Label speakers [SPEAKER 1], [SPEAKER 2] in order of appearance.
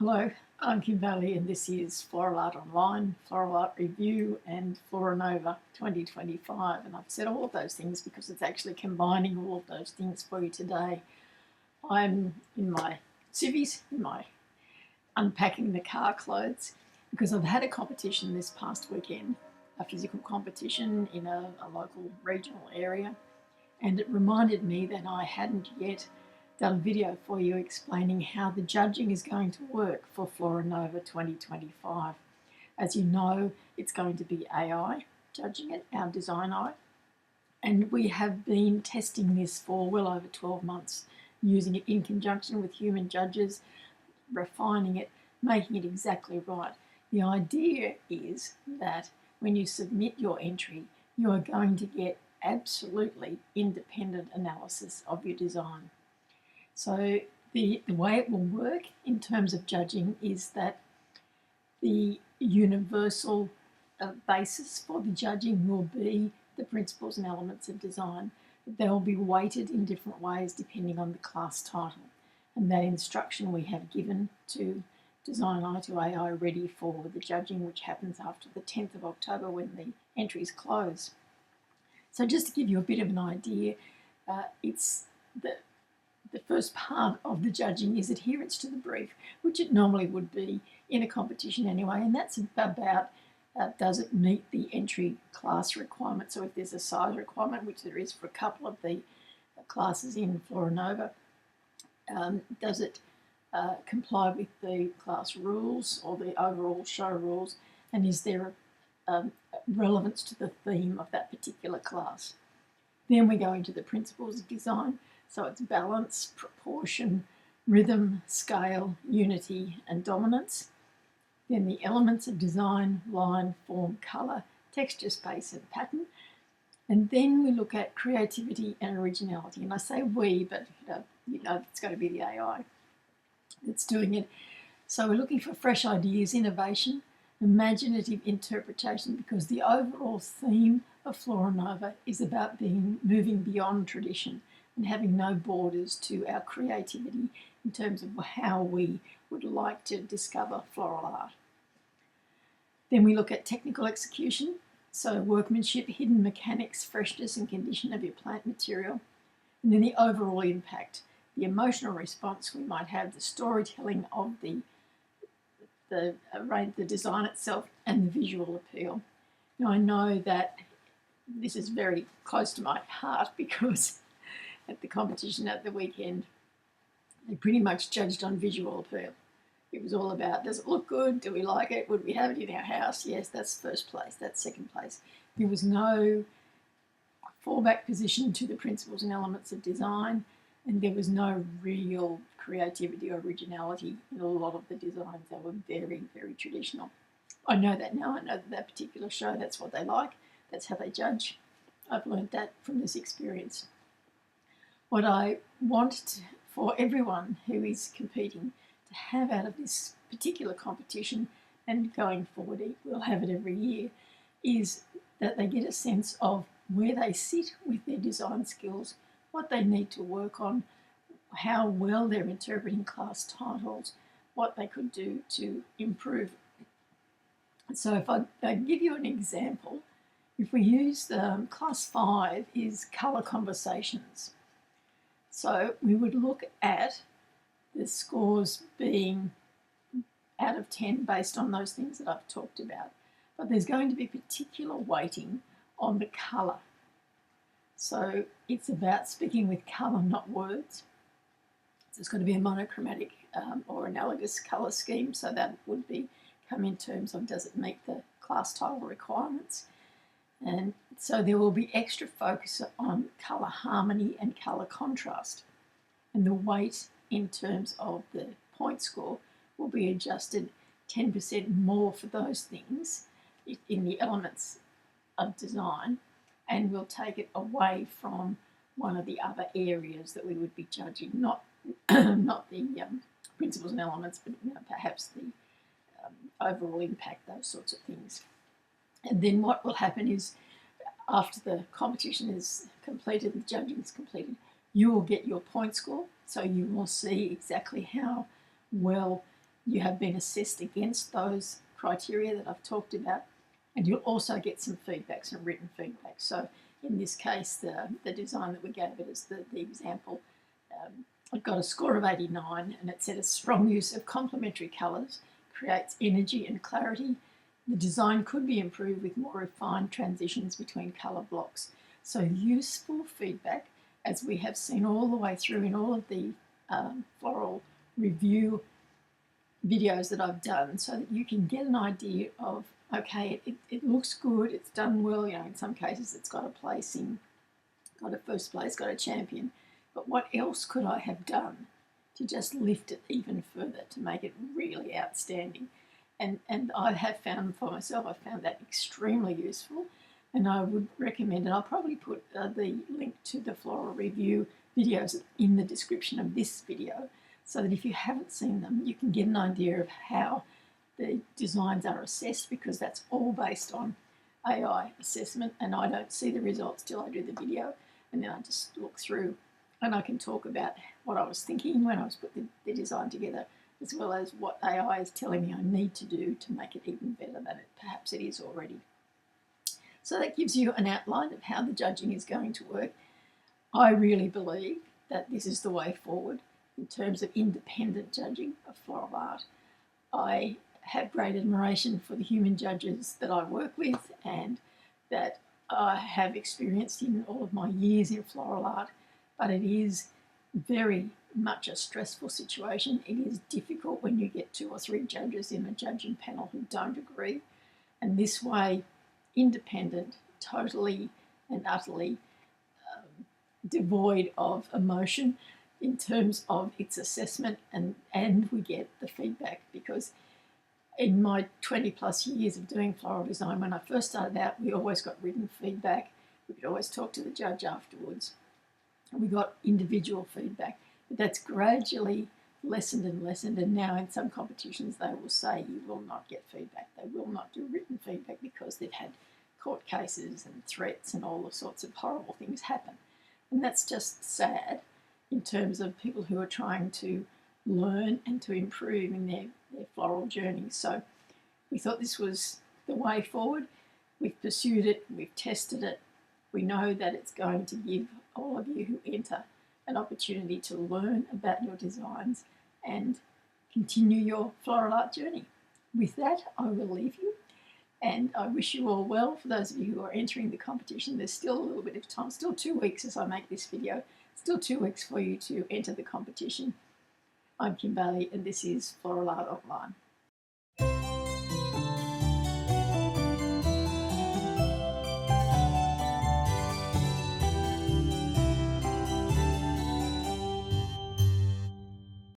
[SPEAKER 1] Hello, I'm Kim Bailey and this is Floral Art Online, Floral Art Review and FloraNova 2025. And I've said all of those things because it's actually combining all of those things for you today. I'm in my civvies, unpacking the car clothes, because I've had a competition this past weekend, a physical competition in a local regional area. And it reminded me that I hadn't yet done a video for you explaining how the judging is going to work for FloraNova 2025. As you know, it's going to be AI judging it, our design eye. And we have been testing this for well over 12 months, using it in conjunction with human judges, refining it, making it exactly right. The idea is that when you submit your entry, you are going to get absolutely independent analysis of your design. So the way it will work in terms of judging is that the universal basis for the judging will be the principles and elements of design. They'll be weighted in different ways depending on the class title. And that instruction we have given to Design Eye to AI ready for the judging, which happens after the 10th of October when the entries close. So just to give you a bit of an idea, it's the first part of the judging is adherence to the brief, which it normally would be in a competition anyway, and that's about does it meet the entry class requirement. So if there's a size requirement, which there is for a couple of the classes in FloraNova, does it comply with the class rules or the overall show rules, and is there relevance to the theme of that particular class? Then we go into the principles of design. So it's balance, proportion, rhythm, scale, unity, and dominance. Then the elements of design, line, form, colour, texture, space, and pattern. And then we look at creativity and originality. And I say we, but you know it's going to be the AI that's doing it. So we're looking for fresh ideas, innovation, imaginative interpretation, because the overall theme of FloraNova is about moving beyond tradition and having no borders to our creativity in terms of how we would like to discover floral art. Then we look at technical execution, so workmanship, hidden mechanics, freshness and condition of your plant material, and then the overall impact, the emotional response we might have, the storytelling of the design itself, and the visual appeal. Now I know that this is very close to my heart because at the competition at the weekend, they pretty much judged on visual appeal. It was all about, does it look good? Do we like it? Would we have it in our house? Yes, that's first place, that's second place. There was no fallback position to the principles and elements of design, and there was no real creativity or originality in a lot of the designs. They were very, very traditional. I know that now. I know that particular show, that's what they like. That's how they judge. I've learned that from this experience. What I want for everyone who is competing to have out of this particular competition, and going forward, we'll have it every year, is that they get a sense of where they sit with their design skills, what they need to work on, how well they're interpreting class titles, what they could do to improve. So if I give you an example, if we use class 5 is colour conversations. So we would look at the scores being out of 10 based on those things that I've talked about. But there's going to be particular weighting on the colour. So it's about speaking with colour, not words. So it's going to be a monochromatic or analogous colour scheme. So that would come in terms of, does it meet the class title requirements? And so there will be extra focus on colour harmony and colour contrast. And the weight in terms of the point score will be adjusted 10% more for those things in the elements of design, and we'll take it away from one of the other areas that we would be judging, not the principles and elements, but perhaps the overall impact, those sorts of things. And then what will happen is, after the competition is completed, the judging is completed, you will get your point score. So you will see exactly how well you have been assessed against those criteria that I've talked about, and you'll also get some feedback, some written feedback. So in this case, the design that we gave it as the example, it got a score of 89, and it said a strong use of complementary colours creates energy and clarity. The design could be improved with more refined transitions between colour blocks. So useful feedback, as we have seen all the way through in all of the floral review videos that I've done, so that you can get an idea of, okay, it looks good, it's done well, you know, in some cases it's got a placing, got a first place, got a champion, but what else could I have done to just lift it even further, to make it really outstanding? And I have found for myself, I found that extremely useful, and I would recommend, and I'll probably put the link to the floral review videos in the description of this video, so that if you haven't seen them, you can get an idea of how the designs are assessed, because that's all based on AI assessment, and I don't see the results till I do the video, and then I just look through and I can talk about what I was thinking when I was putting the design together, as well as what AI is telling me I need to do to make it even better than it perhaps it is already. So that gives you an outline of how the judging is going to work. I really believe that this is the way forward in terms of independent judging of floral art. I have great admiration for the human judges that I work with and that I have experienced in all of my years in floral art, but it is very much a stressful situation. It is difficult when you get 2 or 3 judges in a judging panel who don't agree, and this way, independent, totally and utterly devoid of emotion in terms of its assessment, and we get the feedback, because in my 20 plus years of doing floral design, when I first started out, we always got written feedback. We could always talk to the judge afterwards. We got individual feedback, but that's gradually lessened and lessened, and now in some competitions they will say you will not get feedback. They will not do written feedback because they've had court cases and threats and all the sorts of horrible things happen. And that's just sad in terms of people who are trying to learn and to improve in their floral journey. So we thought this was the way forward. We've pursued it, we've tested it. We know that it's going to give all of you who enter an opportunity to learn about your designs and continue your floral art journey. With that, I will leave you, and I wish you all well. For those of you who are entering the competition, there's still a little bit of time, still 2 weeks as I make this video, still 2 weeks for you to enter the competition. I'm Kim Bailey, and this is Floral Art Online.